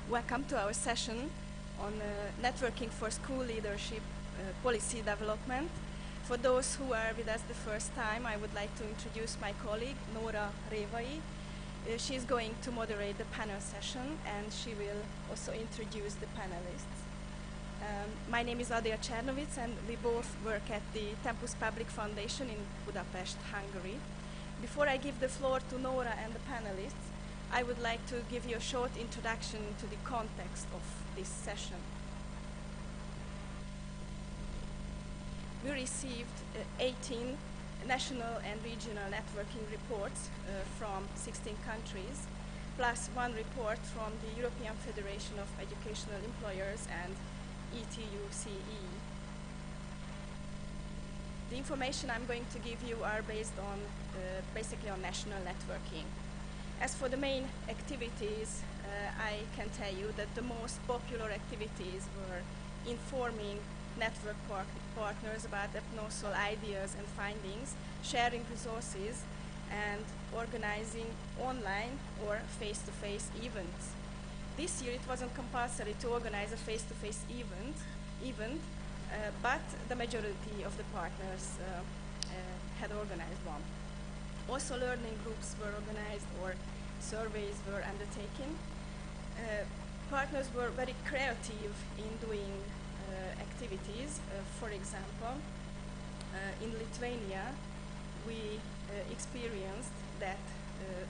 Welcome to our session on networking for school leadership policy development. For those who are with us the first time, I would like to introduce my colleague, Nora Revai. She is going to moderate the panel session, and she will also introduce the panelists. My name is Adel Csernovitz, and we both work at the Tempus Public Foundation in Budapest, Hungary. Before I give the floor to Nora and the panelists, I would like to give you a short introduction to the context of this session. We received 18 national and regional networking reports from 16 countries, plus one report from the European Federation of Educational Employers and ETUCE. The information I'm going to give you are based on basically on national networking. As for the main activities, I can tell you that the most popular activities were informing network partners about EPNoSL ideas and findings, sharing resources, and organizing online or face-to-face events. This year it wasn't compulsory to organize a face-to-face event, but the majority of the partners had organized one. Also, learning groups were organized or surveys were undertaken. Partners were very creative in doing activities. For example, in Lithuania, we experienced that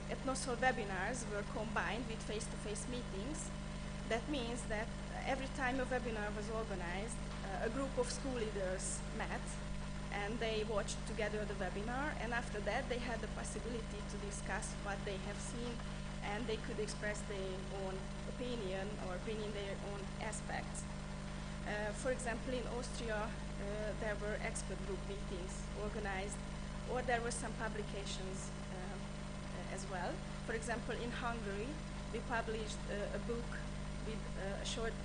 EPNoSL webinars were combined with face-to-face meetings. That means that every time a webinar was organized, a group of school leaders met and they watched together the webinar, and after that they had the possibility to discuss what they have seen, and they could express their own opinion or bring in their own aspects. For example, in Austria, there were expert group meetings organized, or there were some publications as well. For example, in Hungary, we published a book with a short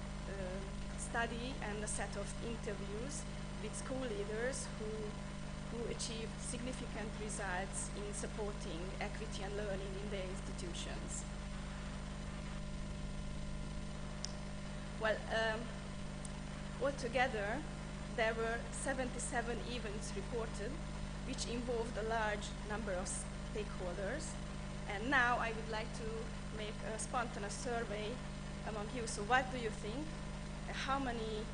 study and a set of interviews with school leaders who achieved significant results in supporting equity and learning in their institutions. Well, altogether, there were 77 events reported, which involved a large number of stakeholders. And now I would like to make a spontaneous survey among you. So what do you think? How many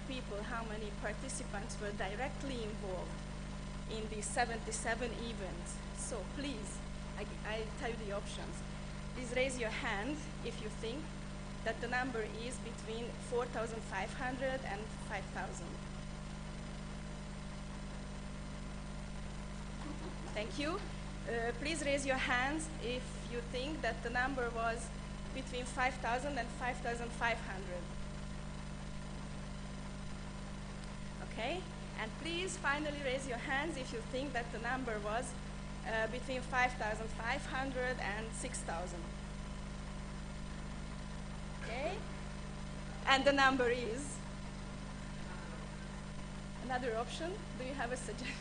people, how many participants were directly involved in these 77 events? So please, I tell you the options. Please raise your hand if you think that the number is between 4,500 and 5,000. Thank you. Please raise your hands if you think that the number was between 5,000 and 5,500. Okay, and please finally raise your hands if you think that the number was between 5,500 and 6,000. Okay, and the number is? Another option? Do you have a suggestion?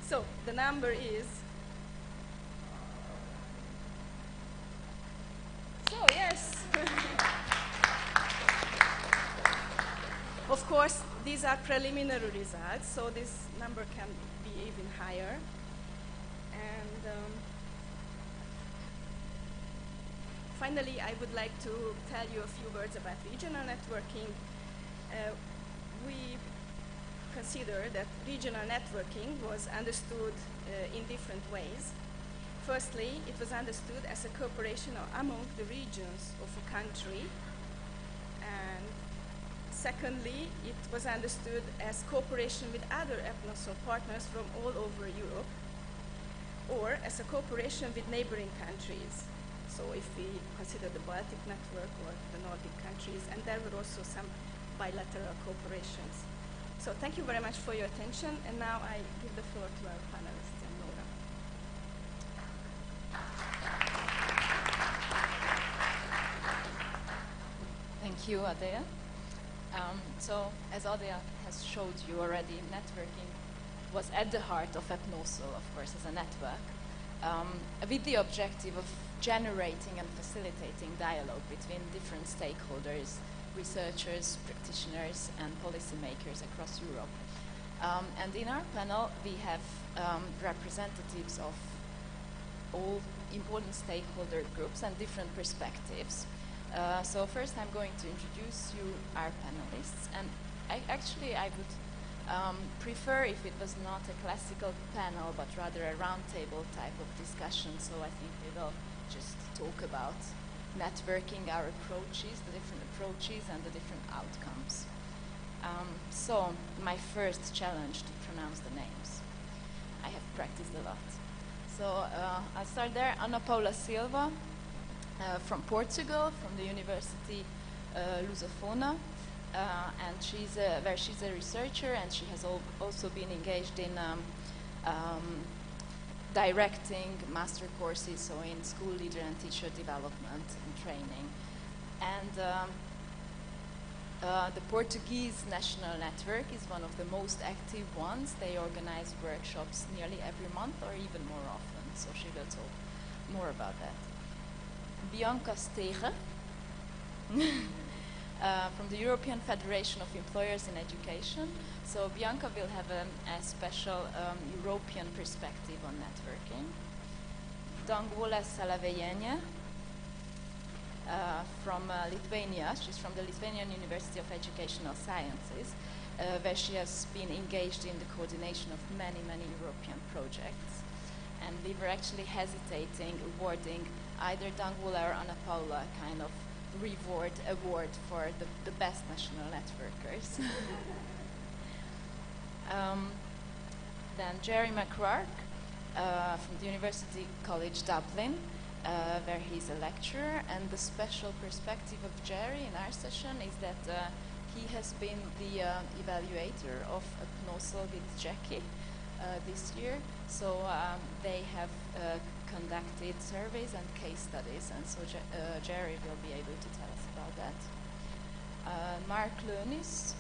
So, the number is? So, yes. Of course, these are preliminary results, so this number can be even higher. And finally, I would like to tell you a few words about regional networking. We consider that regional networking was understood in different ways. Firstly, it was understood as a cooperation among the regions of a country. And secondly, it was understood as cooperation with other EPNoSL partners from all over Europe, or as a cooperation with neighboring countries. So if we consider the Baltic network or the Nordic countries, and there were also some bilateral cooperations. So thank you very much for your attention, and now I give the floor to our panelists and Nora. Thank you, Adel. So, as Adel has showed you already, networking was at the heart of EPNoSL, of course, as a network. with the objective of generating and facilitating dialogue between different stakeholders, researchers, practitioners, and policymakers across Europe. And in our panel, we have representatives of all important stakeholder groups and different perspectives. So first I'm going to introduce you our panelists, and I would prefer if it was not a classical panel but rather a roundtable type of discussion. So I think we will just talk about networking, our approaches, the different approaches and the different outcomes. So my first challenge to pronounce the names. I have practiced a lot. So I'll start there. Paula Silva from Portugal, from the University Lusófona, and she's a researcher, and she has also been engaged in directing master courses, so in school leader and teacher development and training. And the Portuguese National Network is one of the most active ones. They organize workshops nearly every month or even more often, so she will talk more about that. Bianka Stege from the European Federation of Employers in Education. So Bianka will have a special European perspective on networking. Danguolė from Lithuania. She's from the Lithuanian University of Educational Sciences, where she has been engaged in the coordination of many, many European projects. And we were actually hesitating awarding either Danguolė or Paula kind of award for the best national networkers. Then Gerry Marc from the University College Dublin, where he's a lecturer, and the special perspective of Gerry in our session is that he has been the evaluator of EPNoSL with Gerry this year. So they have conducted surveys and case studies, and so Gerry will be able to tell us about that. Marc Leunis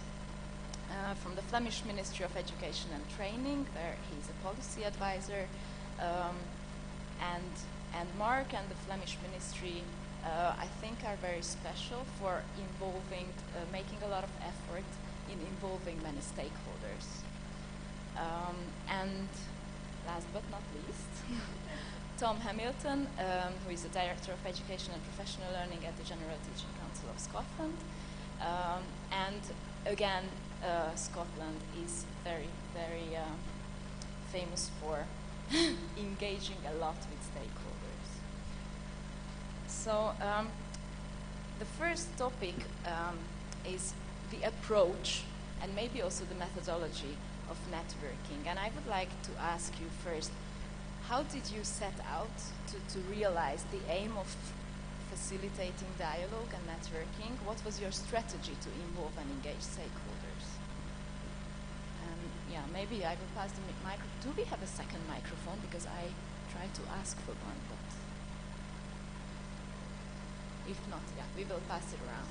from the Flemish Ministry of Education and Training, where he's a policy advisor, and Marc and the Flemish Ministry I think are very special for involving, making a lot of effort in involving many stakeholders. And last but not least, Tom Hamilton, who is the Director of Education and Professional Learning at the General Teaching Council of Scotland. And again, Scotland is very, very famous for engaging a lot with stakeholders. So the first topic is the approach and maybe also the methodology of networking. And I would like to ask you first, how did you set out to realize the aim of facilitating dialogue and networking? What was your strategy to involve and engage stakeholders? Yeah, maybe I will pass the microphone. Do we have a second microphone? Because I tried to ask for one, but if not, yeah, we will pass it around.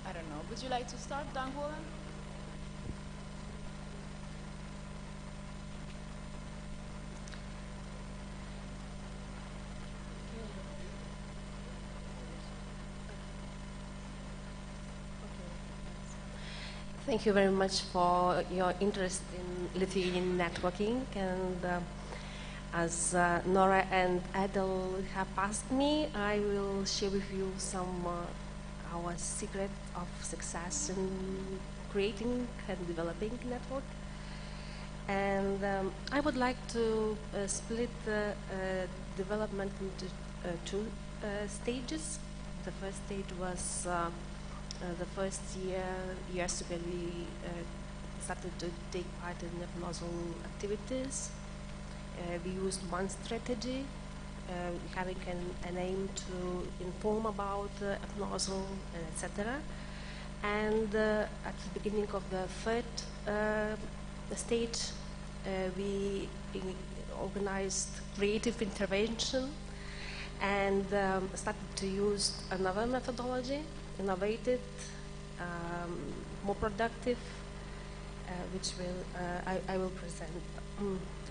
I don't know. Would you like to start, Danguolė? Thank you very much for your interest in Lithuanian networking, and as Nora and Adel have asked me, I will share with you some our secret of success in creating and developing network. And I would like to split the development into two stages. The first stage was the first years ago we started to take part in EPNoSL activities. We used one strategy, having an aim to inform about EPNoSL, etc. And at the beginning of the third stage, we organized creative intervention and started to use another methodology, innovative, more productive, which I will present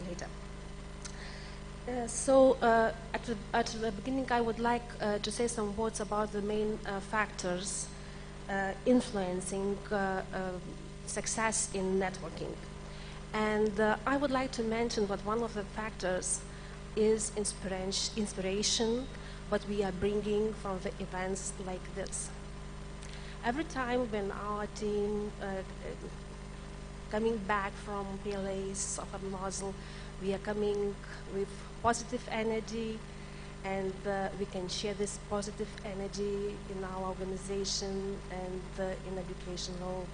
later. At the beginning, I would like to say some words about the main factors influencing success in networking. And I would like to mention that one of the factors is inspiration, what we are bringing from the events like this. Every time when our team coming back from PLAs of EPNoSL, we are coming with positive energy, and we can share this positive energy in our organization and in educational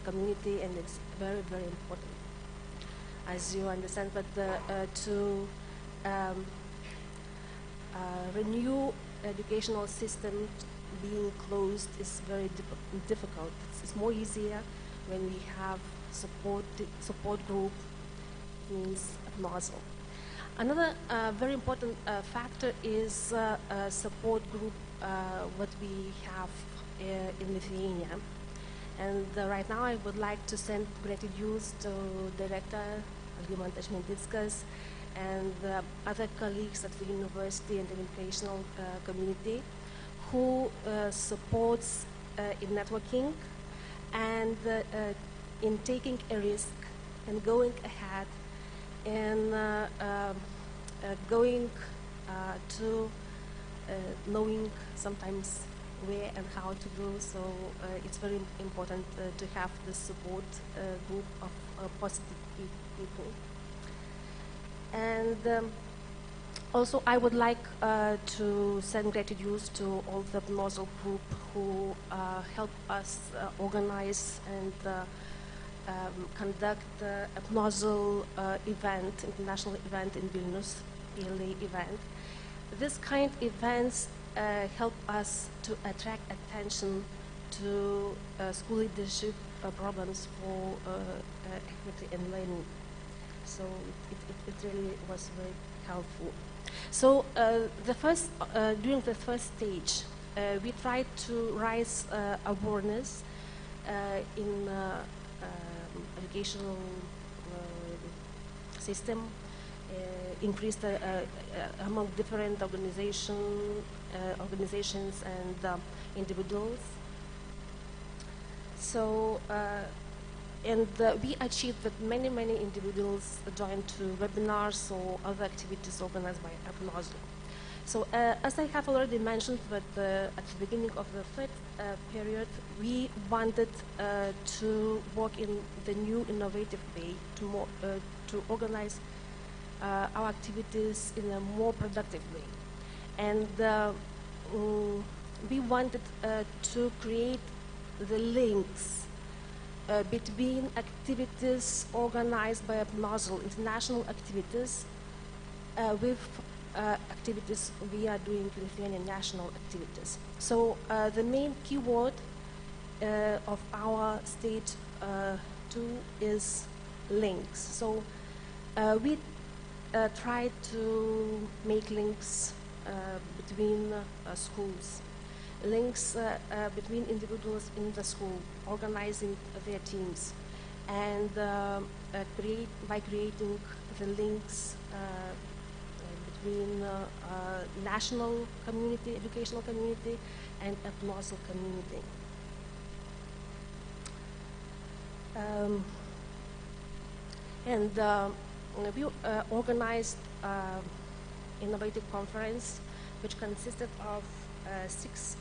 community, and it's very, very important. As you understand, but to renew educational system being closed is very difficult. It's more easier when we have support group, means EPNoSL. Another very important factor is support group what we have in Lithuania. And right now I would like to send gratitude to Director Humanidades and other colleagues at the university and the educational community who supports in networking and in taking a risk and going ahead and going to knowing sometimes where and how to go. So it's very important to have the support group of positive people. And also I would like to send gratitude to all the EPNoSL group who help us organize and conduct the EPNoSL event, international event in Vilnius, PLA event. This kind of events help us to attract attention to school leadership problems for equity and learning. So it really was very helpful. So during the first stage, we tried to raise awareness in educational system, increased among different organizations and individuals. So, and we achieved that many individuals joined to webinars or other activities organized by EPNoSL. So, as I have already mentioned, that at the beginning of the third period, we wanted to work in the new innovative way to organize our activities in a more productive way. And we wanted to create the links between activities organized by EPNoSL, international activities, with activities we are doing Lithuanian national activities. So the main keyword of our stage 2 is links. So we tried to make links between schools, links between individuals in the school, organizing their teams, and by creating the links between national community, educational community, and EPNoSL community. We organized innovative conference, which consisted of 6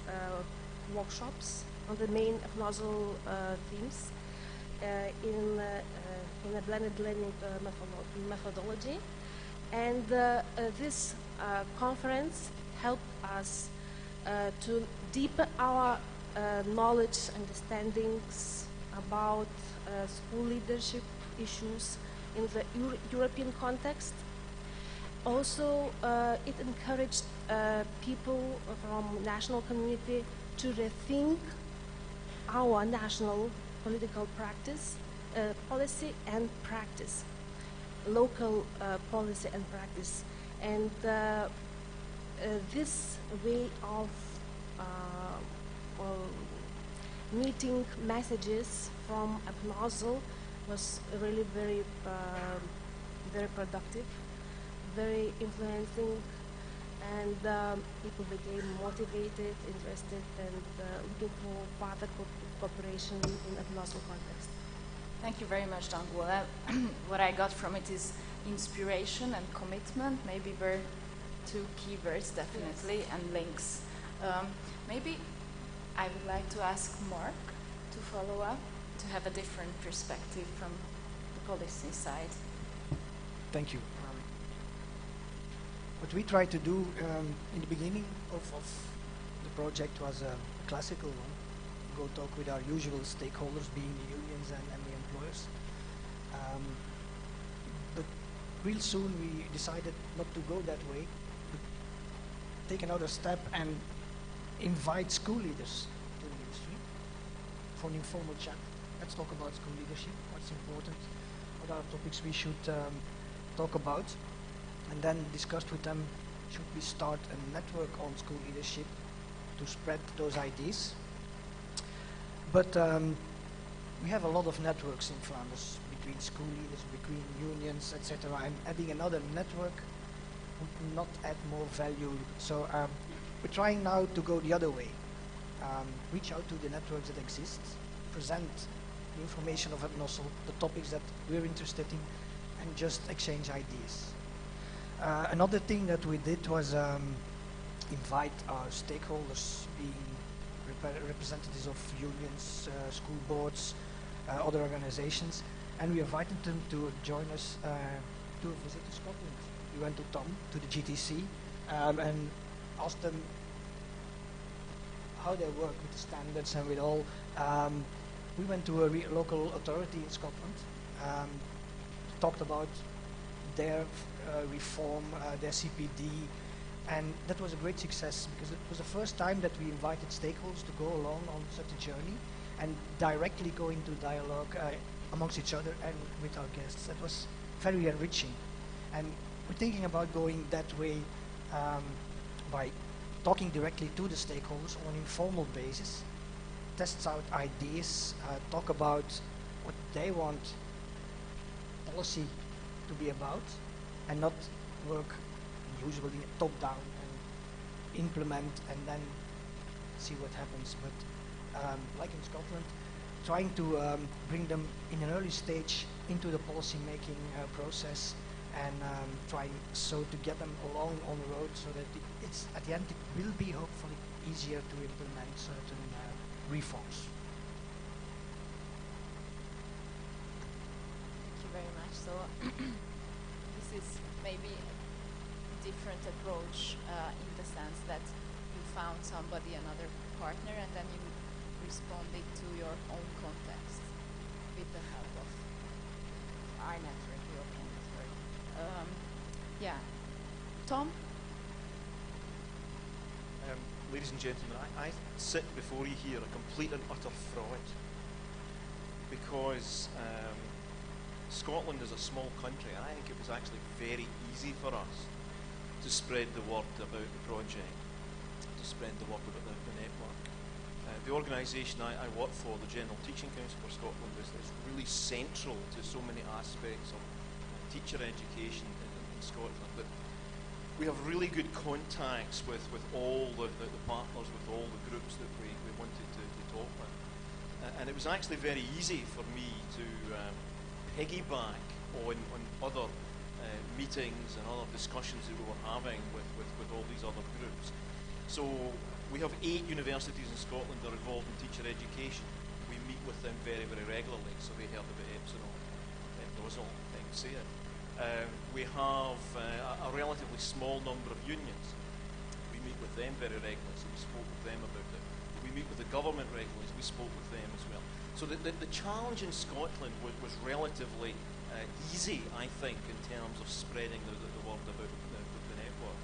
workshops on the main EPNoSL themes in a blended learning methodology. And this conference helped us to deepen our knowledge, understandings about school leadership issues in the European context. Also, it encouraged people from national community to rethink our national political practice, policy and practice, local policy and practice. And this way of meeting messages from EPNoSL was really very productive. very influencing, and people became motivated, interested, and looking for further cooperation in a global context. Thank you very much, Danguolė. What I got from it is inspiration and commitment. Maybe were two keywords, definitely, yes. And links. Maybe I would like to ask Marc to follow up, to have a different perspective from the policy side. Thank you. What we tried to do in the beginning of the project was a classical one. Go talk with our usual stakeholders, being the unions and the employers. But real soon we decided not to go that way, but take another step and invite school leaders to the industry for an informal chat. Let's talk about school leadership, what's important, what are topics we should talk about, and then discussed with them, should we start a network on school leadership to spread those ideas. But we have a lot of networks in Flanders between school leaders, between unions, etc. And adding another network would not add more value. So we're trying now to go the other way. Reach out to the networks that exist, present the information of EPNoSL, the topics that we're interested in, and just exchange ideas. Another thing that we did was invite our stakeholders, being representatives of unions, school boards, other organizations, and we invited them to join us to a visit to Scotland. We went to the GTC, and asked them how they work with the standards and with all. We went to a local authority in Scotland, talked about their reform, their CPD, and that was a great success because it was the first time that we invited stakeholders to go along on such a journey and directly go into dialogue amongst each other and with our guests. That was very enriching, and we're thinking about going that way by talking directly to the stakeholders on an informal basis, test out ideas, talk about what they want policy to be about, and not work usually top-down and implement and then see what happens. But like in Scotland, trying to bring them in an early stage into the policy-making process, and trying so to get them along on the road so that it's at the end it will be hopefully easier to implement certain reforms. Thank you very much. So this is maybe a different approach in the sense that you found somebody, another partner, and then you responded to your own context with the help of our network, European network. Yeah, Tom? Ladies and gentlemen, I sit before you here a complete and utter fraud, because Scotland is a small country, and I think it was actually very easy for us to spread the word about the project, to spread the word about the network. The organisation I work for, the General Teaching Council for Scotland, is really central to so many aspects of teacher education in Scotland. But we have really good contacts with all the partners, with all the groups that we wanted to talk with. And it was actually very easy for me to piggyback on other meetings and other discussions that we were having with all these other groups. So we have 8 universities in Scotland that are involved in teacher education. We meet with them very, very regularly, so they heard about EPNoSL, say it. We have a relatively small number of unions. We meet with them very regularly, so we spoke with them about it. We meet with the government regularly, so we spoke with them as well. So the challenge in Scotland was relatively easy, I think, in terms of spreading the word about the network.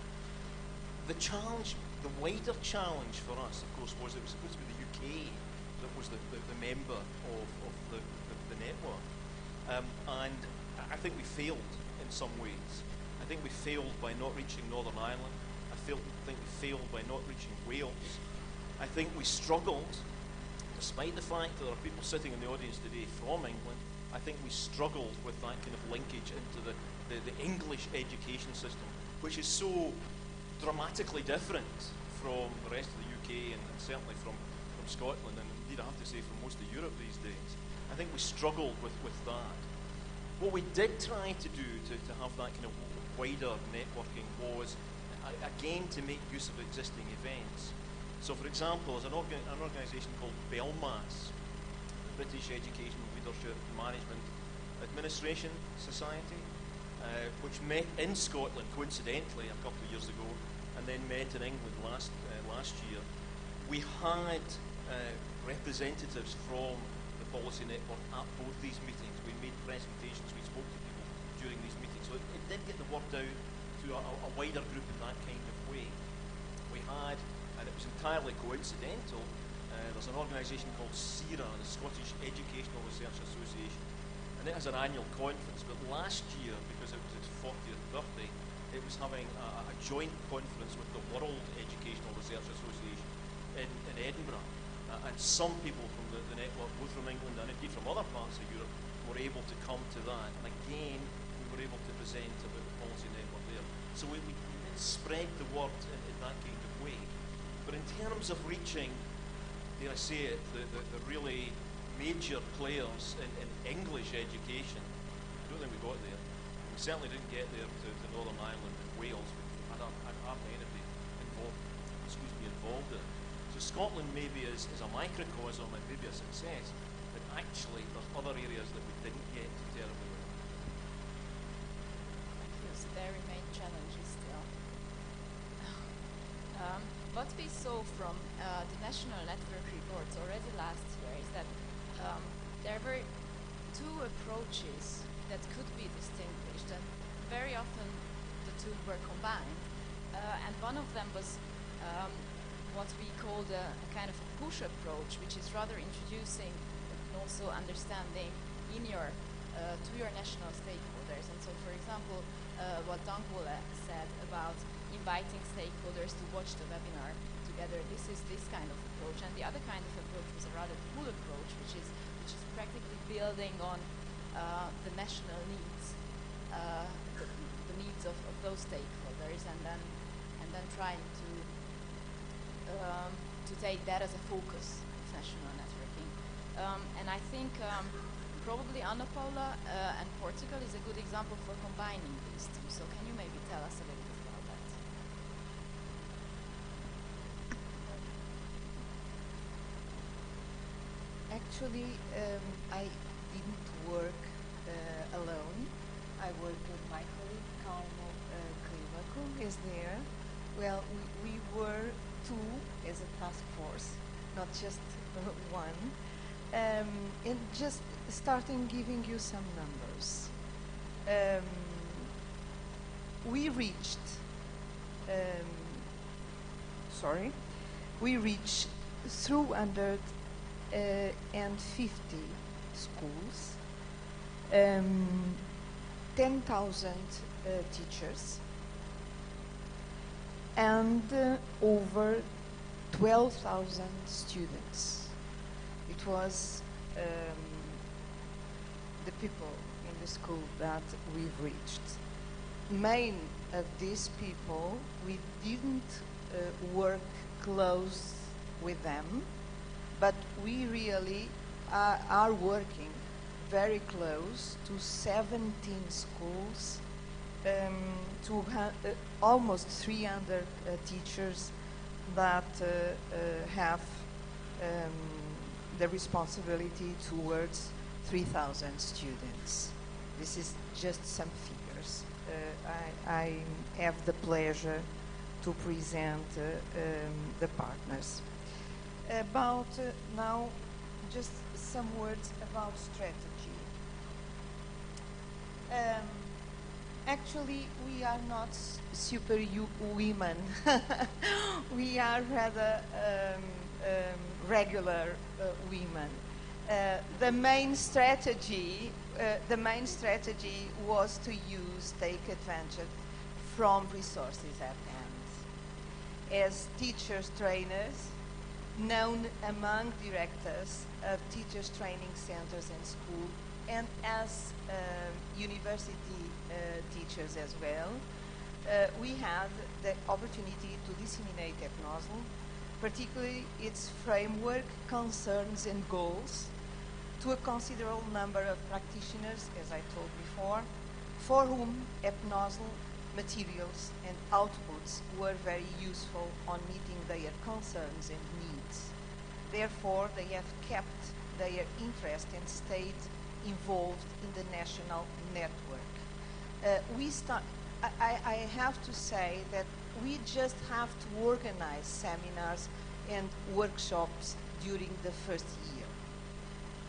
The challenge, the wider challenge for us, of course, was it was supposed to be the UK that was the member of the network. And I think we failed in some ways. I think we failed by not reaching Northern Ireland. I think we failed by not reaching Wales. I think we struggled, despite the fact that there are people sitting in the audience today from England, I think we struggled with that kind of linkage into the the English education system, which is so dramatically different from the rest of the UK and certainly from Scotland, and indeed I have to say from most of Europe these days. I think we struggled with that. What we did try to do to have that kind of wider networking was, again, to make use of existing events. So, for example, there's an organisation called BELMAS, the British Educational Leadership Management Administration Society, which met in Scotland, coincidentally, a couple of years ago, and then met in England last year. We had representatives from the policy network at both these meetings. We made presentations, we spoke to people during these meetings. So it did get the word out to a wider group in that kind of way. We had, and it was entirely coincidental, there's an organisation called CERA, the Scottish Educational Research Association, and it has an annual conference, but last year, because it was its 40th birthday, it was having a joint conference with the World Educational Research Association in Edinburgh. And some people from the network, both from England and indeed from other parts of Europe, were able to come to that. And again, we were able to present about the policy network there. So we did spread the word in that kind of way. But in terms of reaching, dare I say it, the really major players in English education, I don't think we got there. We certainly didn't get there to Northern Ireland and Wales, which had hardly anybody involved in it. So Scotland maybe is a microcosm and maybe a success, but actually there's other areas that we didn't get to terribly well. Yes, there remain challenges still. What we saw from the national network reports already last year is that there were two approaches that could be distinguished, and very often the two were combined. And one of them was what we called a kind of push approach, which is rather introducing and also understanding in your to your national stakeholders. And so, for example, what Danguolė said about inviting stakeholders to watch the webinar together, this is this kind of approach. And the other kind of approach was a rather pull approach, which is practically building on the national needs, the needs of those stakeholders, and then trying to take that as a focus of national networking. And I think probably Paula and Portugal is a good example for combining these two. So can you maybe tell us a little bit about that? Actually, I didn't work alone. I worked with my colleague, Silva, who is there. Well, we were two as a task force, not just one. And just starting giving you some numbers. We reached 350 schools, 10,000 teachers, and over 12,000 students. It was the people in the school that we've reached. Main of these people, we didn't work close with them, but we really are working very close to 17 schools, to almost 300 teachers that have the responsibility towards 3,000 students. This is just some figures. I have the pleasure to present the partners. About now, just some words about strategy. Actually, we are not super women. We are rather regular women. The main strategy was to take advantage from resources at hand. As teachers trainers, known among directors of teachers training centers and school and as university teachers as well, we had the opportunity to disseminate EPNoSL, particularly its framework, concerns and goals, to a considerable number of practitioners, as I told before, for whom EPNoSL materials and outputs were very useful on meeting their concerns and needs. Therefore, they have kept their interest and stayed involved in the national network. I have to say that we just have to organize seminars and workshops during the first year.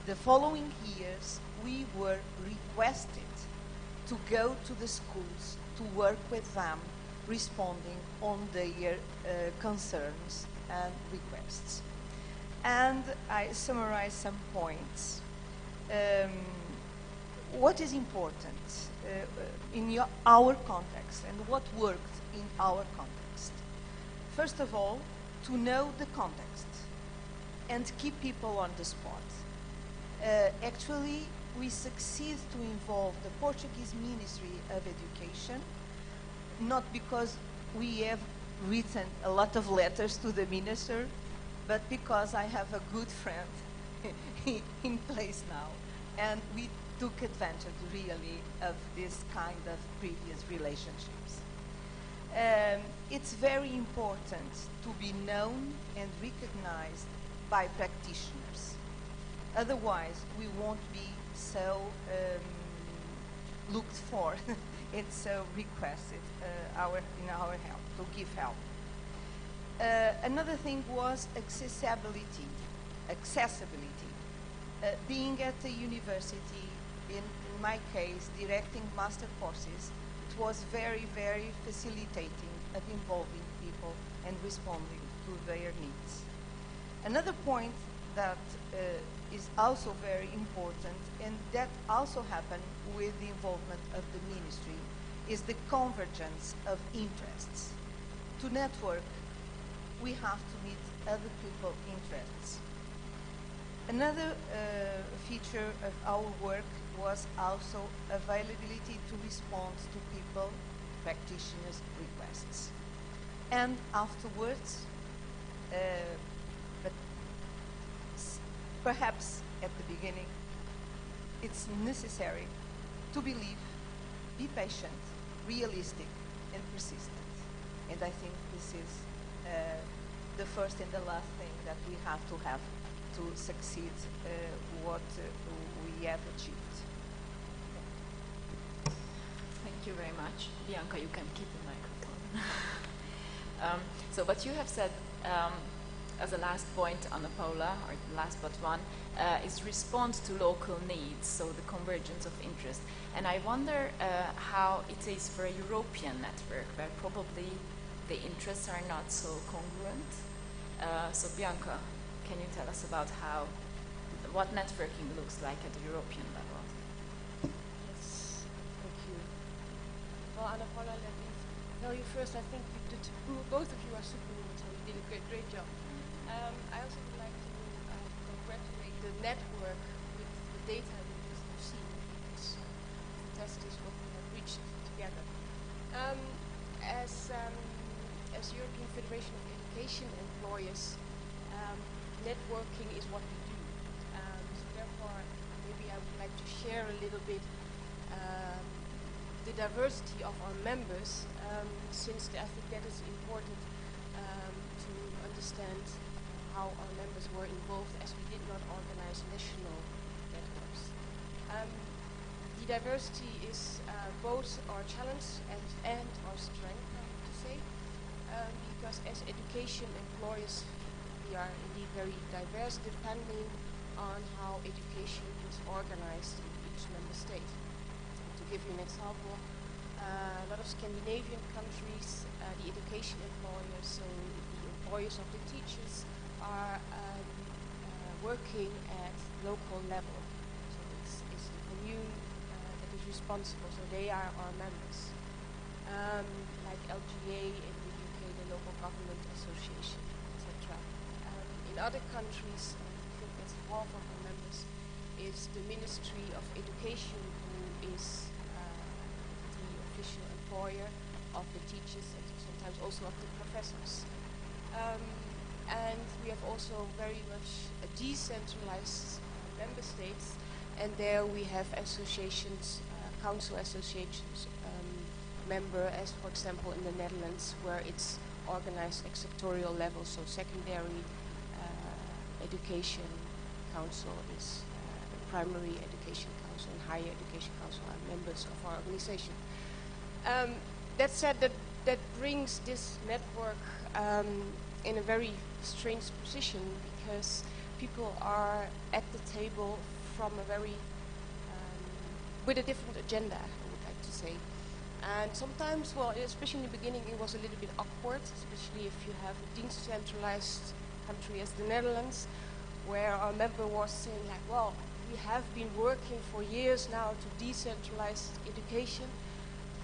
The following years, we were requested to go to the schools to work with them, responding on their concerns and requests. And I summarize some points. What is important in our context and what worked in our context? First of all, to know the context and keep people on the spot. Actually, we succeed to involve the Portuguese Ministry of Education, not because we have written a lot of letters to the minister, but because I have a good friend in place now. And we took advantage, really, of this kind of previous relationships. It's very important to be known and recognized by practitioners. Otherwise, we won't be so looked for and so requested in our help, to give help. Another thing was accessibility. Being at the university, in my case, directing master courses, it was very, very facilitating of involving people and responding to their needs. Another point that is also very important, and that also happened with the involvement of the ministry, is the convergence of interests. To network, we have to meet other people's interests. Another feature of our work was also availability to respond to people, practitioners' requests. And afterwards, but perhaps at the beginning, it's necessary to believe, be patient, realistic, and persistent. And I think this is the first and the last thing that we have to succeed what we have achieved. Thank you very much. Bianca, you can keep the microphone. So what you have said as a last point, Anna Paula, or last but one, is response to local needs, so the convergence of interest. And I wonder how it is for a European network, where probably the interests are not so congruent. So Bianca, can you tell us about what networking looks like at the European level? Yes, thank you. Well, Anna Paula, let me tell you first, I think both of you are superwomen, so you did a great job. I also would like to congratulate the network with the data we just have seen. It's fantastic what we have reached together. As European Federation of Education employers, networking is what we do. So therefore, maybe I would like to share a little bit the diversity of our members, since I think that is important to understand how our members were involved, as we did not organize national networks. The diversity is both our challenge and our strength, I have to say, because as education employers, we are indeed very diverse depending on how education is organized in each member state. To give you an example, a lot of Scandinavian countries, the education employers, so the employers of the teachers, are working at local level. So it's the commune that is responsible, so they are our members. Like LGA in the UK, the Local Government Association, etc. In other countries, I think that's half of our members, is the Ministry of Education, who is the official employer of the teachers and sometimes also of the professors. And we have also very much a decentralized member states, and there we have associations, council associations member, as for example in the Netherlands, where it's organized at sectorial level, so secondary education council is primary education council and higher education council are members of our organization. That said, that brings this network in a very strange position, because people are at the table from a very with a different agenda, I would like to say. And sometimes, well, especially in the beginning, it was a little bit awkward, especially if you have a decentralized country as the Netherlands, where our member was saying like, well, we have been working for years now to decentralize education,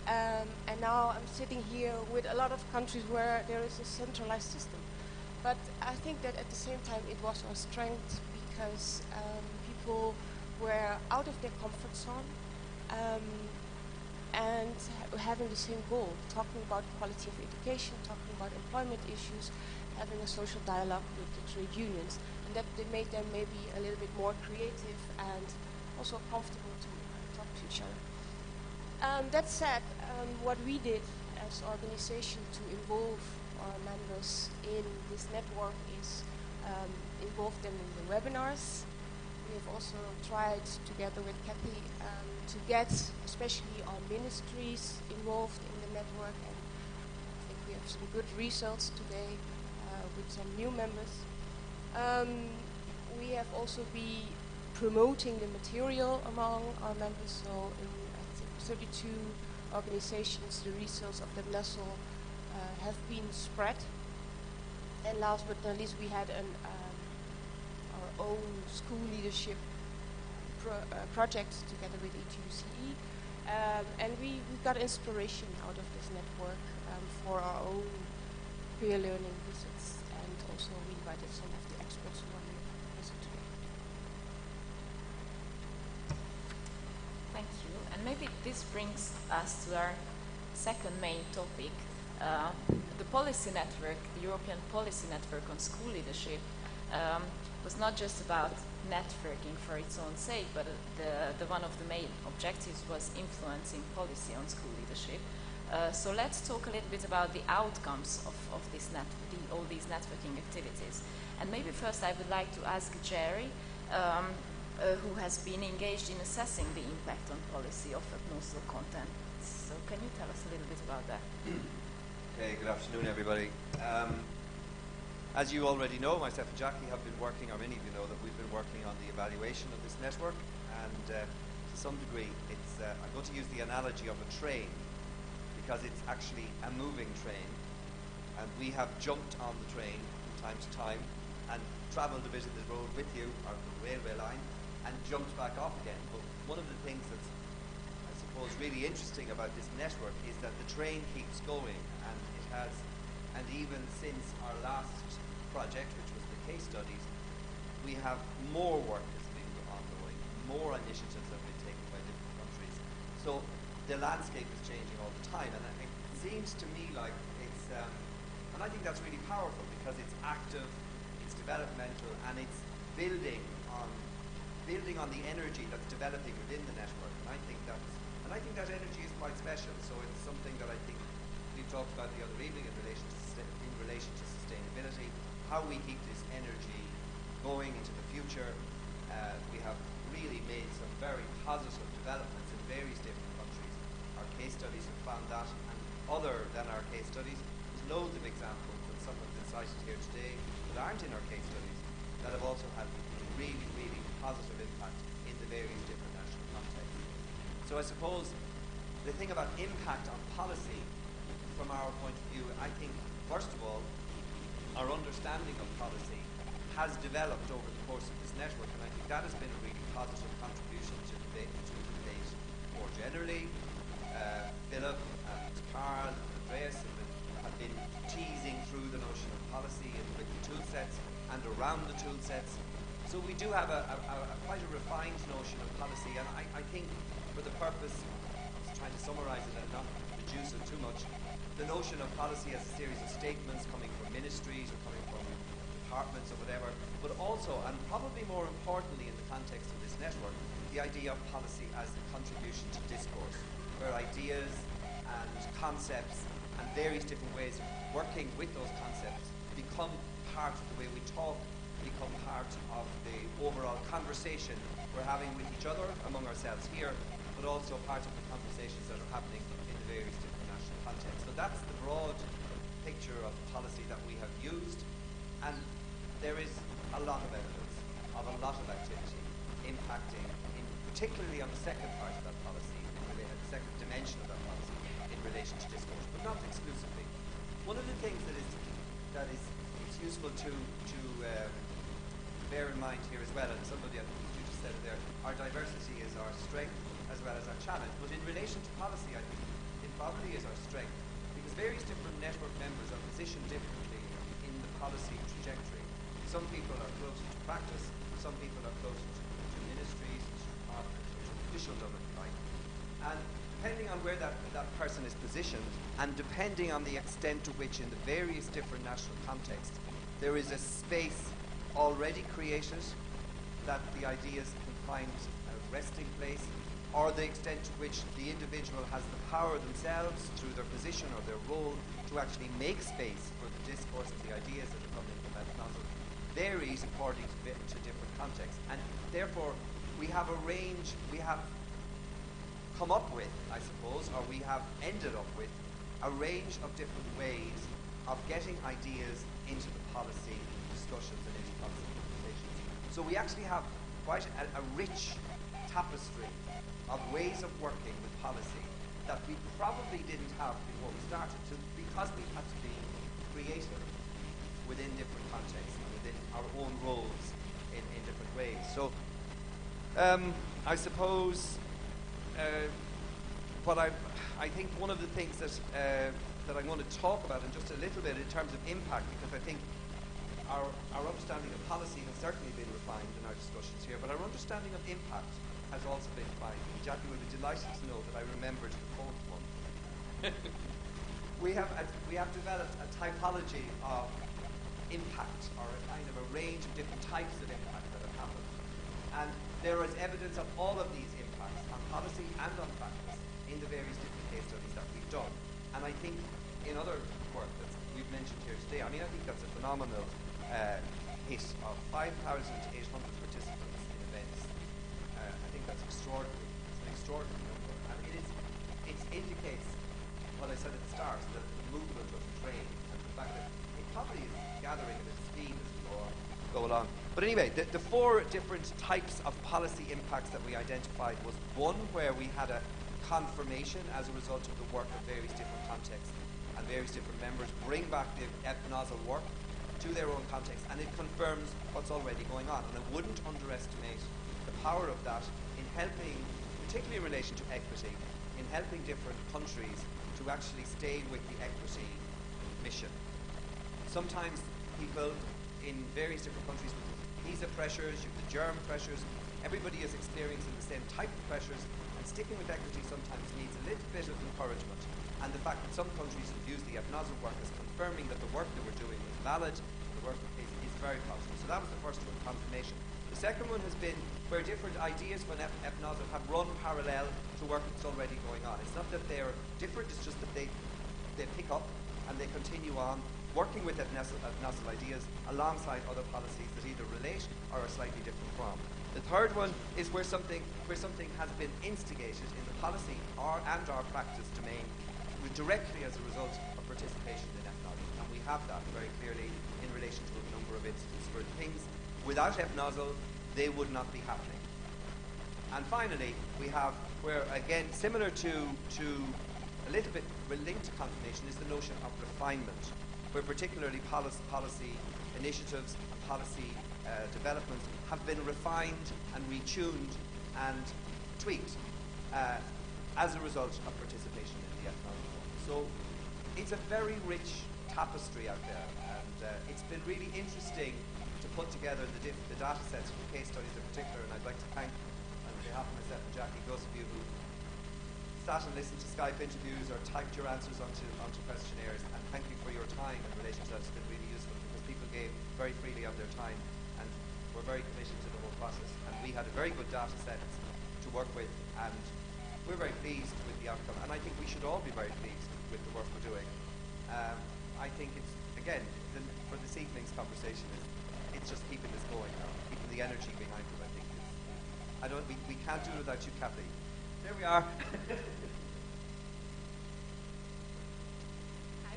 and now I'm sitting here with a lot of countries where there is a centralized system. But I think that at the same time it was our strength, because people were out of their comfort zone and having the same goal, talking about quality of education, talking about employment issues, having a social dialogue with the trade unions, and that they made them maybe a little bit more creative and also comfortable to talk to each other. That said, what we did as organization to involve our members in this network is involve them in the webinars. We have also tried, together with Kathy, to get especially our ministries involved in the network, and I think we have some good results today with some new members. We have also been promoting the material among our members, so in I think 32 organizations the results of the EPNoSL have been spread. And last but not least, we had our own school leadership project together with ETUCE, and we got inspiration out of this network for our own peer learning visits, and also we invited some of the experts who are here present today. Thank you. And maybe this brings us to our second main topic, the policy network, the European Policy Network on School Leadership, was not just about networking for its own sake, but the one of the main objectives was influencing policy on school leadership. So let's talk a little bit about the outcomes of this all these networking activities. And maybe first I would like to ask Gerry, who has been engaged in assessing the impact on policy of EPNoSL content. So can you tell us a little bit about that? Okay, good afternoon everybody. As you already know, myself and Jackie have been working, or many of you know that we've been working on the evaluation of this network, and to some degree it's, I'm going to use the analogy of a train, because it's actually a moving train, and we have jumped on the train from time to time and travelled a bit of the road with you, or the railway line, and jumped back off again. But one of the things that's, I suppose, really interesting about this network is that the train keeps going, and it has, and even since our last project, which was the case studies, we have more work that's been ongoing, more initiatives have been taken by different countries. So the landscape is changing all the time, and it seems to me like it's, and I think that's really powerful, because it's active, it's developmental, and it's building on the energy that's developing within the network. And I think that energy is quite special. So it's something that I think we've talked about the other evening in relation to sustainability, how we keep this energy going into the future. We have really made some very positive developments in various different countries. Our case studies have found that, and other than our case studies, there's loads of examples that some have been cited here today that aren't in our case studies that have also had really, really positive impact in the various different national contexts. So I suppose the thing about impact on policy, from our point of view, I think, first of all, our understanding of policy has developed over the course of this network, and I think that has been a really positive contribution to the debate more generally. Philip and Carl and Andreas have been teasing through the notion of policy and with the tool sets and around the tool sets. So we do have quite a refined notion of policy, and I think for the purpose, I was trying to summarize it and not reduce it too much, the notion of policy as a series of statements coming from ministries or coming from departments or whatever, but also, and probably more importantly in the context of this network, the idea of policy as a contribution to discourse, where ideas and concepts and various different ways of working with those concepts become part of the way we talk, become part of the overall conversation we're having with each other, among ourselves here, but also part of the conversations that are happening in the various different national contexts. So that's the broad picture of policy that we have used, and there is a lot of evidence of a lot of activity impacting, particularly on the second part of that policy, the second dimension of that policy in relation to discourse, but not exclusively. One of the things that is it's useful to bear in mind here as well, and somebody I think you just said it there, our diversity is our strength as well as our challenge. But in relation to policy, I think it probably is our strength, because various different network members are positioned differently in the policy trajectory. Some people are closer to practice, some people are closer to ministries, to departments, or to officialdom, if you like. And depending on where that person is positioned, and depending on the extent to which in the various different national contexts there is a space already created that the ideas can find a resting place, or the extent to which the individual has the power themselves through their position or their role to actually make space for the discourse and the ideas that are coming from that council, varies according to different contexts. And therefore we have a range, we have come up with, I suppose, or we have ended up with a range of different ways of getting ideas into the policy discussions and into policy conversations. So we actually have quite a rich tapestry of ways of working with policy that we probably didn't have before we started, because we had to be creative within different contexts, within our own roles in different ways. So I suppose what I think one of the things that I'm going to talk about in just a little bit in terms of impact, because I think our understanding of policy has certainly been refined in our discussions here, but our understanding of impact has also been refined. Jackie will be delighted to know that I remembered the fourth one. We have developed a typology of impact, or a kind of a range of different types of impact that have happened. And there is evidence of all of these impacts on policy and on practice in the various different case studies that we've done. And I think in other work that we've mentioned here today, I think that's a phenomenal hit of 5,800 participants in events. I think that's extraordinary. It's an extraordinary number. And it indicates what I said at the start, that the movement of the train, and the fact that it probably is gathering at its speed as we go along. But anyway, the four different types of policy impacts that we identified was one where we had a confirmation as a result of the work of various different contexts, and various different members bring back the EPNoSL work to their own context, and it confirms what's already going on. And I wouldn't underestimate the power of that in helping, particularly in relation to equity, in helping different countries to actually stay with the equity mission. Sometimes people in various different countries with the visa pressures, the germ pressures, everybody is experiencing the same type of pressures, and sticking with equity sometimes needs a little bit of encouragement. And the fact that some countries have used the EPNoSL work as confirming that the work they were doing was valid, the work is very positive. So that was the first one, confirmation. The second one has been where different ideas from EPNoSL have run parallel to work that's already going on. It's not that they're different, it's just that they pick up and they continue on working with EPNoSL ideas alongside other policies that either relate or are slightly different from. The third one is where something has been instigated in the policy and our practice domain directly as a result of participation in EPNoSL. And we have that very clearly in relation to a number of instances where things without EPNoSL, they would not be happening. And finally, we have where, again, similar to a little bit linked to confirmation, is the notion of refinement, where particularly policy initiatives and policy developments have been refined and retuned and tweaked as a result of participation in the EPNoSL. So it's a very rich tapestry out there, and it's been really interesting to put together the data sets from case studies in particular, and I'd like to thank, on behalf of myself and Jackie, those of you who sat and listened to Skype interviews or typed your answers onto questionnaires, and thank you for your time in relation to that. It's been really useful because people gave very freely of their time and were very committed to the whole process, and we had a very good data set to work with, and we're very pleased with the outcome, and I think we should all be very pleased with the work we're doing. I think it's, again, for this evening's conversation, it's just keeping this going now, keeping the energy behind it, I think. We can't do it without you, Kathy. There we are. I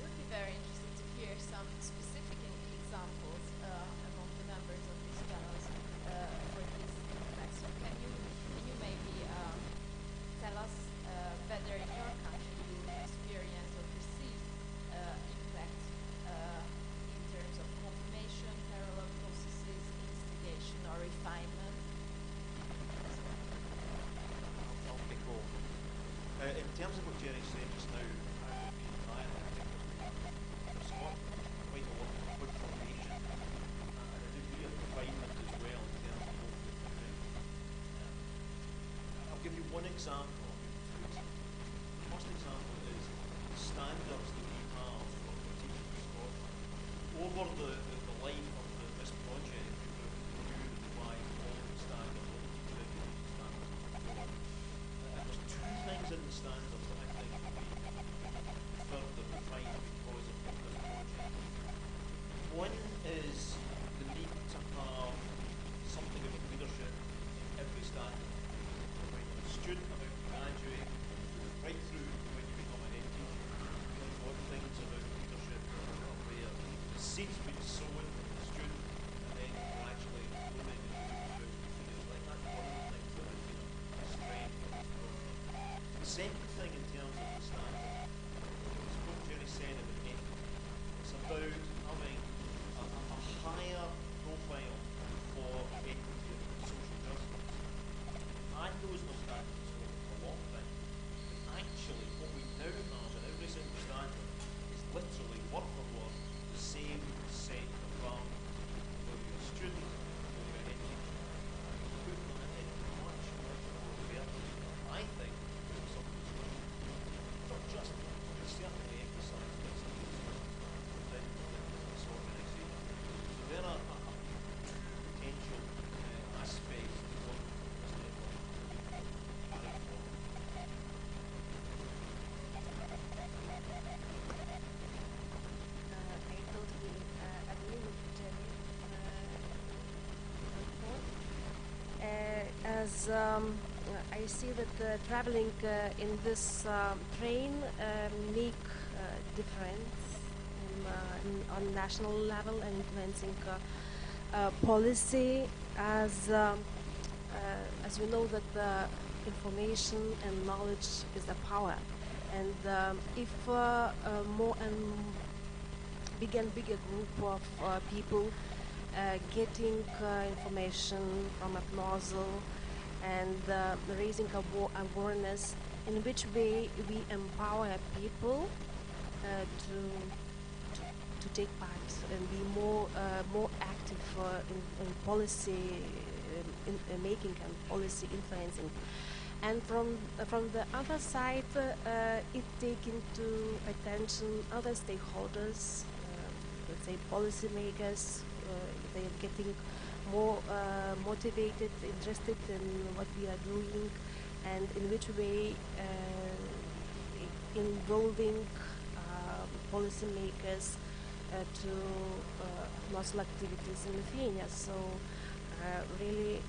would be very interested to hear some specific examples among the members of these panels for this impact. So can you maybe tell us whether in your country you experience or perceive impact in terms of confirmation, parallel processes, instigation or refinement? I'll pick up. In terms of what Gerry said just now, I would be entirely there's quite a lot of good formation and a degree of refinement as well in terms of what we're doing. I'll give you one example. I'll give you two examples. The first example is the standards that we have for teaching in Scotland. Over the life of this project, we've reviewed and revised all of the standards, all the teacher education standards. And there's two things in the standards that I think will be further refined because of this project. One is the need to have something about leadership in every standard. When you're a student, about to graduate, right through to when you become a head teacher, you've got things about leadership where the seeds being sown in the student and then you're actually learning and moving through the field. Like that's one of the things that has been a strength of this project. The second thing in terms of the standard is what Gerry said about ethics. It's about having a higher profile for equity and social justice. And those were standards for a long time. But actually, what we now have in every single standard is literally word for word the same set of values. Whether you're a student, whether you're a head teacher, and we put that in much, much more verbally, I think, than some of the schools. Not just, we certainly emphasise this within this organisation. So there are two potential aspects to what this network will be carried forward. I totally agree with Gerry. As I see that traveling in this train make difference on national level and influencing policy, as we know that information and knowledge is the power, and if more and bigger group of people getting information from EPNoSL and raising awareness, in which way we empower people to take part and be more active in policy in making and policy influencing. And from the other side, it take into attention other stakeholders, let's say policymakers. They are getting more motivated, interested in what we are doing, and in which way involving policymakers to EPNoSL activities in Lithuania. So really,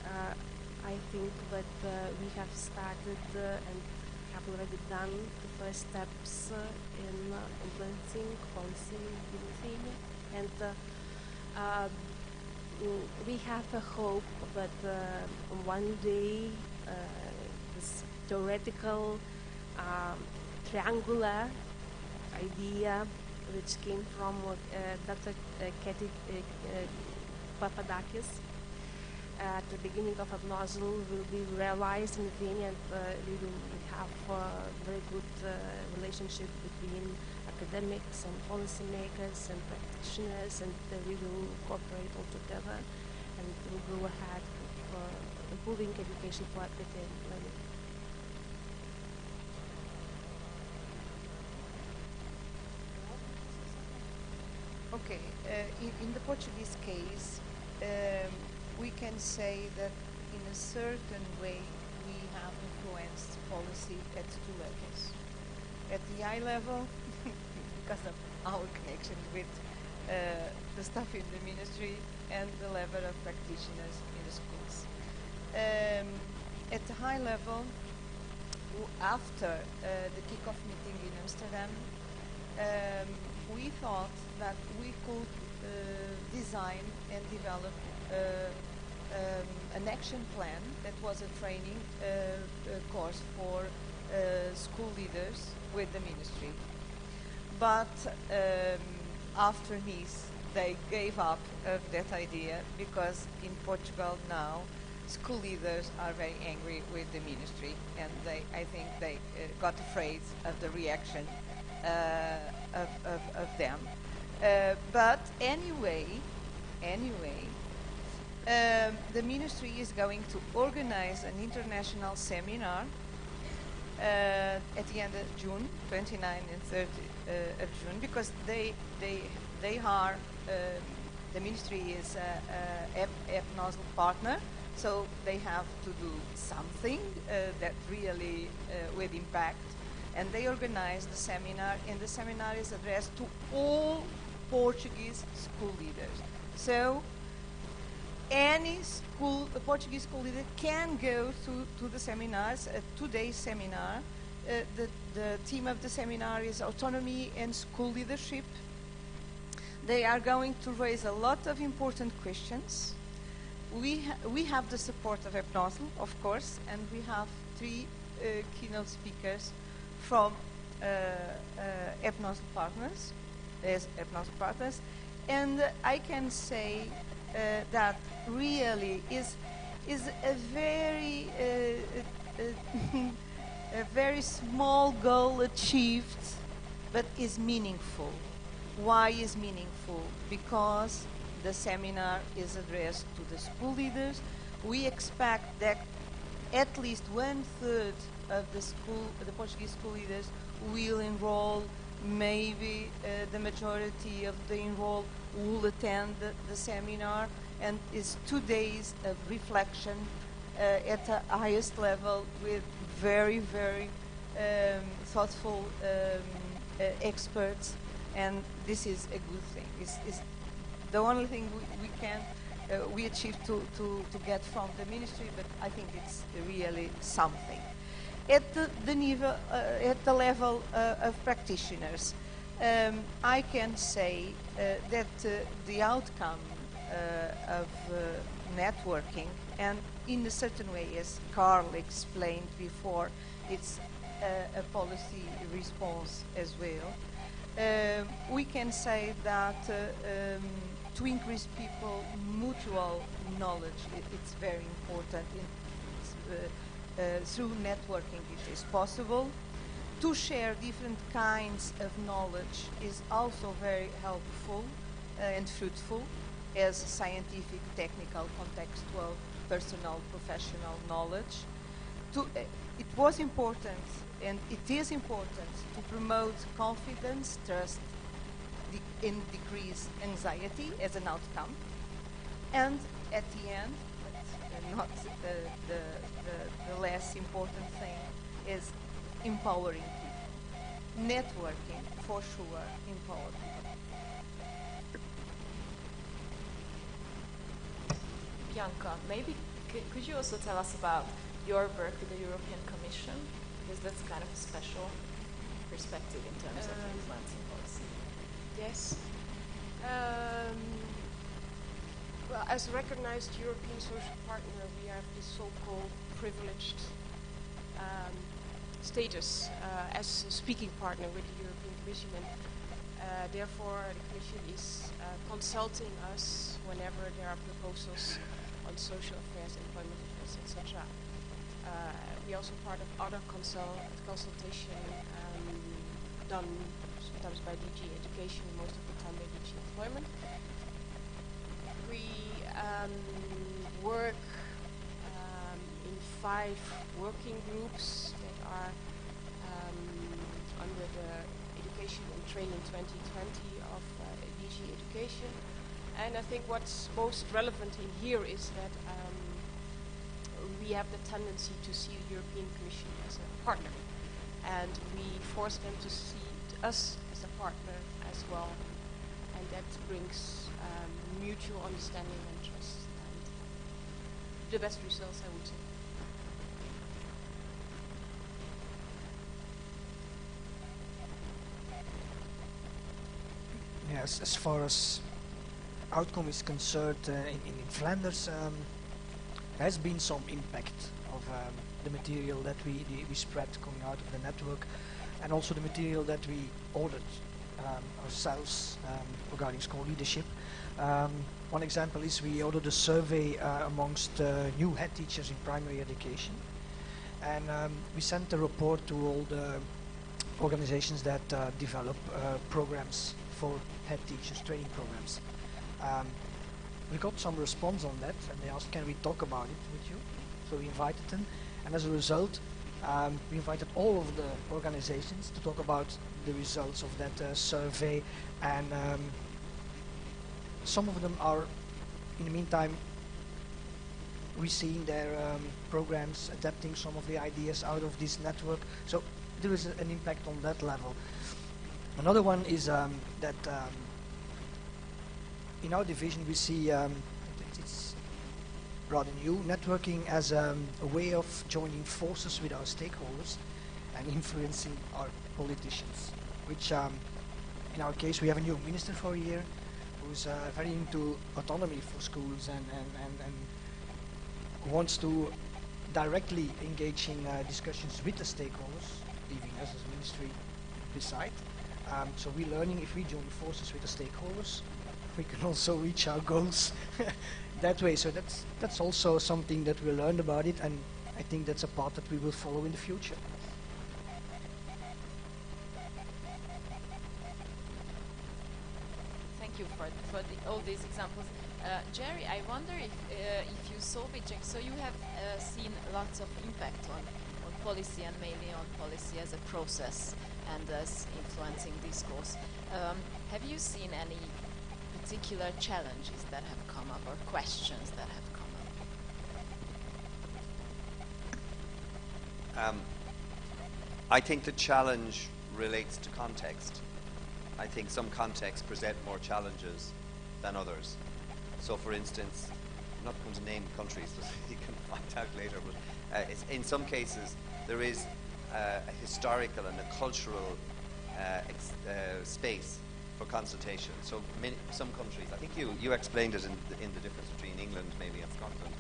I think that we have started and have already done the first steps in influencing policy in Lithuania, and we have a hope that one day this theoretical triangular idea, which came from Dr. Papadakis at the beginning of EPNoSL, will be realized in Lithuania, and we will have a very good relationship between academics and policymakers and practitioners, and we will cooperate all together and we'll go ahead with improving education for equity and learning. Okay, in the Portuguese case, we can say that in a certain way we have influenced policy at two levels. At the eye level, because of our connection with the staff in the ministry and the level of practitioners in the schools. At the high level, after the kickoff meeting in Amsterdam, we thought that we could design and develop an action plan that was a training course for school leaders with the ministry. But after Nice, they gave up of that idea because in Portugal now, school leaders are very angry with the ministry, and I think they got afraid of the reaction of them. But anyway, the ministry is going to organize an international seminar at the end of June, 29 and 30 of June, because they are, the ministry is a EPNoSL partner, so they have to do something that really with impact. And they organized the seminar, and the seminar is addressed to all Portuguese school leaders. So any school, a Portuguese school leader can go to the seminars, a 2-day seminar. The theme of the seminar is autonomy and school leadership. They are going to raise a lot of important questions. We have the support of EPNoSL, of course, and we have 3 keynote speakers from EPNoSL partners, and I can say that really is a very a very small goal achieved, but is meaningful. Why is meaningful? Because the seminar is addressed to the school leaders. We expect that at least 1/3 of the Portuguese school leaders will enroll. Maybe the majority of the enrolled will attend the seminar, and it's 2 days of reflection at the highest level with very, very thoughtful experts, and this is a good thing. It's the only thing we achieved to get from the ministry, but I think it's really something. At the level of practitioners, I can say that the outcome of networking, and in a certain way, as Carl explained before, it's a policy response as well. We can say that to increase people mutual knowledge, it's very important. Through networking it is possible. To share different kinds of knowledge is also very helpful and fruitful, as scientific, technical, contextual, personal, professional knowledge. It was important, and it is important, to promote confidence, trust, and decrease anxiety as an outcome. And at the end, not the less important thing, is empowering people. Networking, for sure, empower people. Bianca, maybe could you also tell us about your work with the European Commission? Because that's kind of a special perspective in terms of influencing policy. Yes. Well, as a recognized European social partner, we have this so-called privileged status as a speaking partner with the European Commission, and therefore the Commission is consulting us whenever there are proposals on social affairs, employment affairs, etc. We are also part of other consultation done sometimes by DG Education, most of the time by DG Employment. We work in 5 working groups that are under the Education and Training 2020 of DG Education. And I think what's most relevant in here is that we have the tendency to see the European Commission as a partner, and we force them to see us as a partner as well, and that brings mutual understanding and trust, and the best results, I would say. Yes, as far as outcome is concerned, in Flanders, there has been some impact of the material that we spread coming out of the network, and also the material that we ordered ourselves regarding school leadership. One example is we ordered a survey amongst new head teachers in primary education, and we sent a report to all the organizations that develop programs for head teachers, training programs. We got some response on that, and they asked, can we talk about it with you? So we invited them, and as a result, we invited all of the organizations to talk about the results of that survey, and some of them are, in the meantime, reseeing their programs, adapting some of the ideas out of this network. So there is an impact on that level. Another one is that in our division we see it's rather new, networking as a way of joining forces with our stakeholders and influencing our politicians, which in our case we have a new minister for a year who's very into autonomy for schools and who wants to directly engage in discussions with the stakeholders, leaving us as a ministry decide. So we're learning, if we join forces with the stakeholders, we can also reach our goals that way. So that's also something that we learned about it, and I think that's a part that we will follow in the future. Thank you for all these examples. Gerry, I wonder if you saw Bianka, so you have seen lots of impact on policy, and mainly on policy as a process and as influencing discourse. Have you seen any particular challenges that have come up, or questions that have come up? I think the challenge relates to context. I think some contexts present more challenges than others. So for instance, I'm not going to name countries, so you can find out later, but in some cases there is a historical and a cultural space for consultation. So some countries, I think you explained it in the difference between England maybe and Scotland,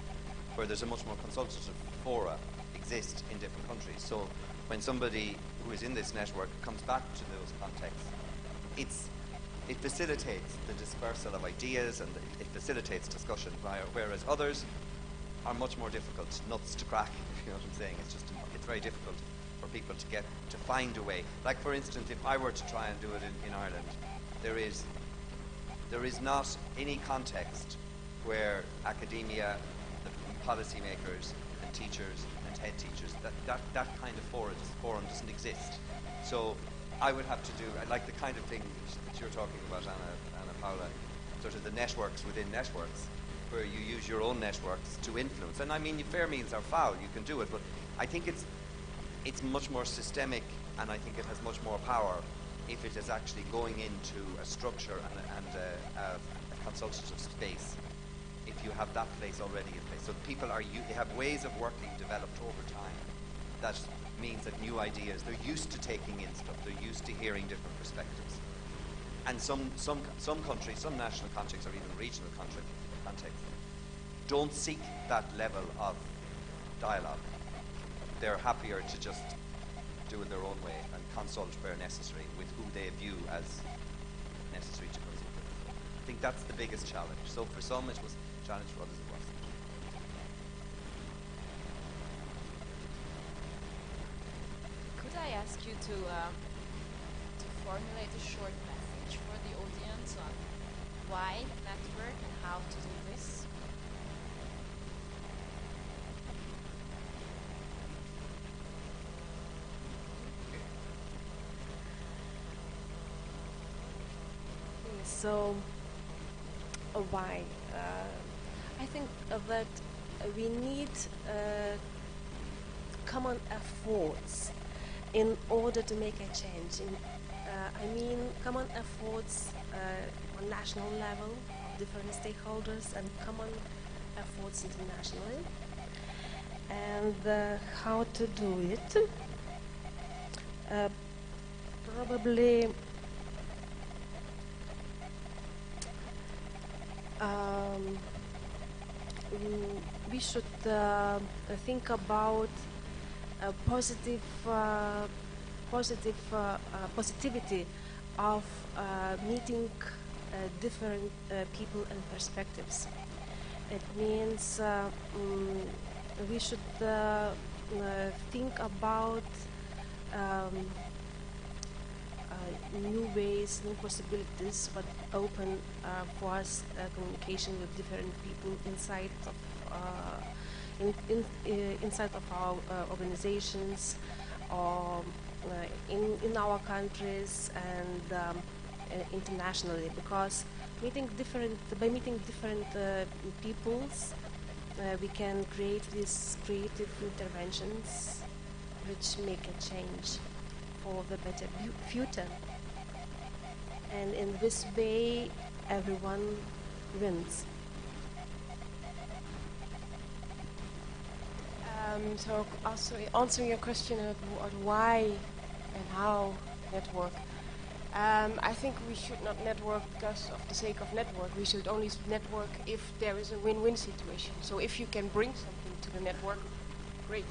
where there's a much more consultative fora exist in different countries. So when somebody who is in this network comes back to those contexts, it facilitates the dispersal of ideas, and it facilitates discussion, whereas others are much more difficult nuts to crack, if you know what I'm saying. It's very difficult for people to find a way. Like for instance, if I were to try and do it in Ireland, there is not any context where academia, the policymakers and teachers and head teachers, that kind of forum doesn't exist. So I would have to do, like the kind of thing that you're talking about, Anna Paula, sort of the networks within networks, where you use your own networks to influence. And I mean, fair means are foul, you can do it, but I think it's much more systemic, and I think it has much more power if it is actually going into a structure and a consultative space, if you have that place already in place. So people they have ways of working developed over time that means that new ideas, they're used to taking in stuff, they're used to hearing different perspectives. And some countries, some national contexts or even regional contexts, don't seek that level of dialogue. They're happier to just do it their own way and consult where necessary with who they view as necessary to consult with. I think that's the biggest challenge. So for some it was a challenge, for others it wasn't. Could I ask you to formulate a short message for the audience on why network and how to do this? So, why? I think that we need common efforts in order to make a change. I mean, common efforts on national level of different stakeholders and common efforts internationally. And how to do it? Probably we should think about positivity of meeting different people and perspectives. It means we should think about new ways, new possibilities, but open for us communication with different people inside of inside of our organizations, or in our countries and internationally. Because by meeting different peoples, we can create these creative interventions which make a change for the better future. And in this way, everyone wins. So also answering your question of why and how network, I think we should not network because of the sake of network. We should only network if there is a win-win situation. So if you can bring something to the network, great.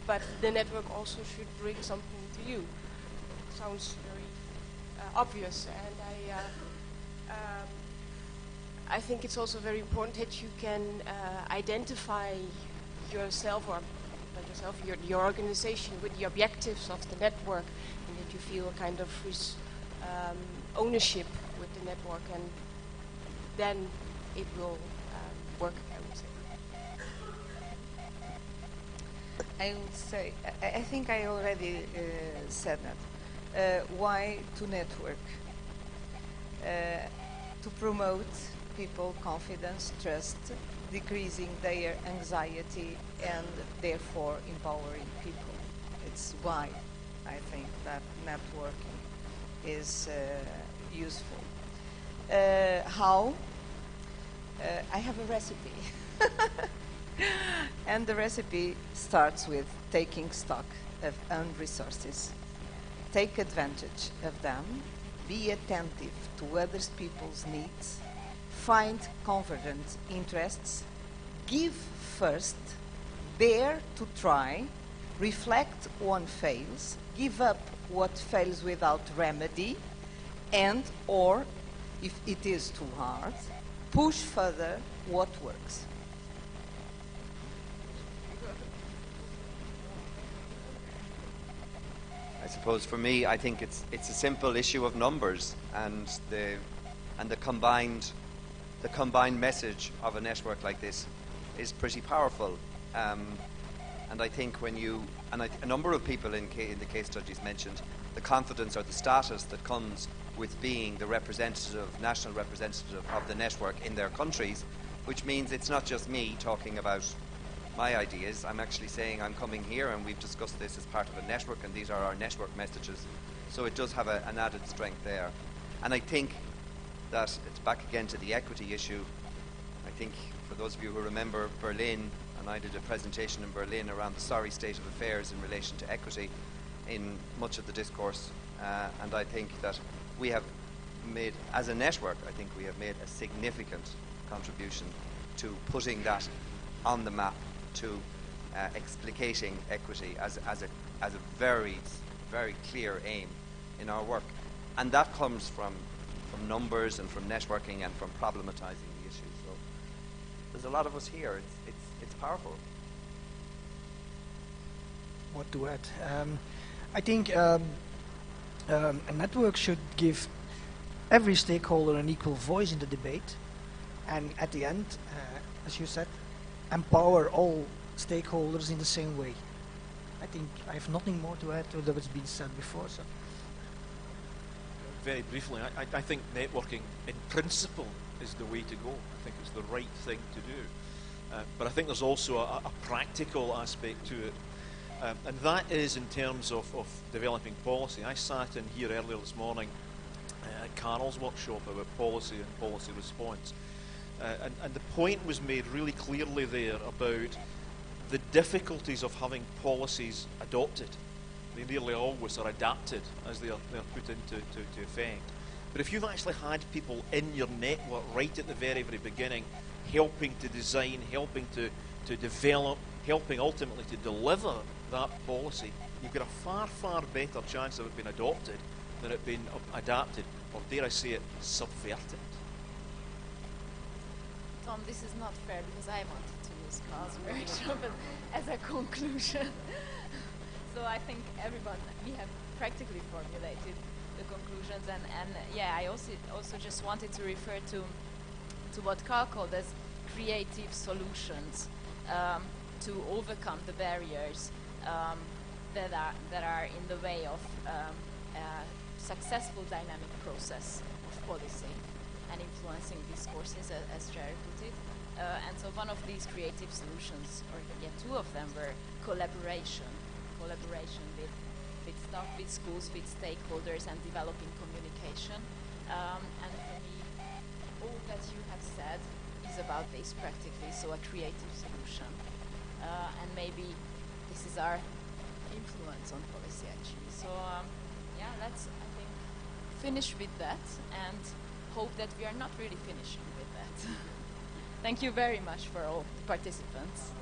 But the network also should bring something to you. Sounds very obvious, and I think it's also very important that you can identify yourself, or not yourself, your organization with the objectives of the network, and that you feel a kind of ownership with the network, and then it will work, I would say. I would say, I think I already said that. Why to network? To promote people confidence, trust, decreasing their anxiety, and therefore empowering people. It's why I think that networking is useful. How? I have a recipe. And the recipe starts with taking stock of own resources. Take advantage of them. Be attentive to other people's needs. Find convergent interests. Give first. Dare to try. Reflect on fails. Give up what fails without remedy. And, or, if it is too hard, push further what works. I suppose for me, I think it's a simple issue of numbers, and the combined message of a network like this is pretty powerful. And I think a number of people in the case studies mentioned the confidence or the status that comes with being the national representative of the network in their countries, which means it's not just me talking about my ideas. I'm actually saying I'm coming here and we've discussed this as part of a network, and these are our network messages. So it does have an added strength there. And I think that it's back again to the equity issue. I think for those of you who remember Berlin, and I did a presentation in Berlin around the sorry state of affairs in relation to equity in much of the discourse. And I think that we have made, as a network, I think we have made a significant contribution to putting that on the map, to explicating equity as a very, very clear aim in our work. And that comes from numbers and from networking and from problematizing the issue. So there's a lot of us here. It's powerful. What to add? I think A network should give every stakeholder an equal voice in the debate, and at the end, as you said, empower all stakeholders in the same way. I think I have nothing more to add to what's been said before. So. Very briefly, I think networking in principle is the way to go. I think it's the right thing to do. But I think there's also a practical aspect to it. And that is in terms of developing policy. I sat in here earlier this morning at Carol's workshop about policy and policy response. And the point was made really clearly there about the difficulties of having policies adopted. They nearly always are adapted as they're put into effect. But if you've actually had people in your network right at the very, very beginning, helping to design, helping to develop, helping ultimately to deliver that policy, you've got a far, far better chance of it being adopted than it being adapted, or dare I say it, subverted. Tom, this is not fair because I wanted to use Carl's workshop as a conclusion. So I think we have practically formulated the conclusions, and yeah, I also just wanted to refer to what Carl called as creative solutions to overcome the barriers that are in the way of a successful dynamic process of policy and influencing discourses, as Gerry put it. And so one of these creative solutions, or yeah, two of them, were collaboration with staff, with schools, with stakeholders, and developing communication. And for me, all that you have said is about this practically, so a creative solution. And maybe this is our influence on policy actually. So yeah, let's, I think, finish with that and hope that we are not really finishing with that. Thank you very much for all the participants.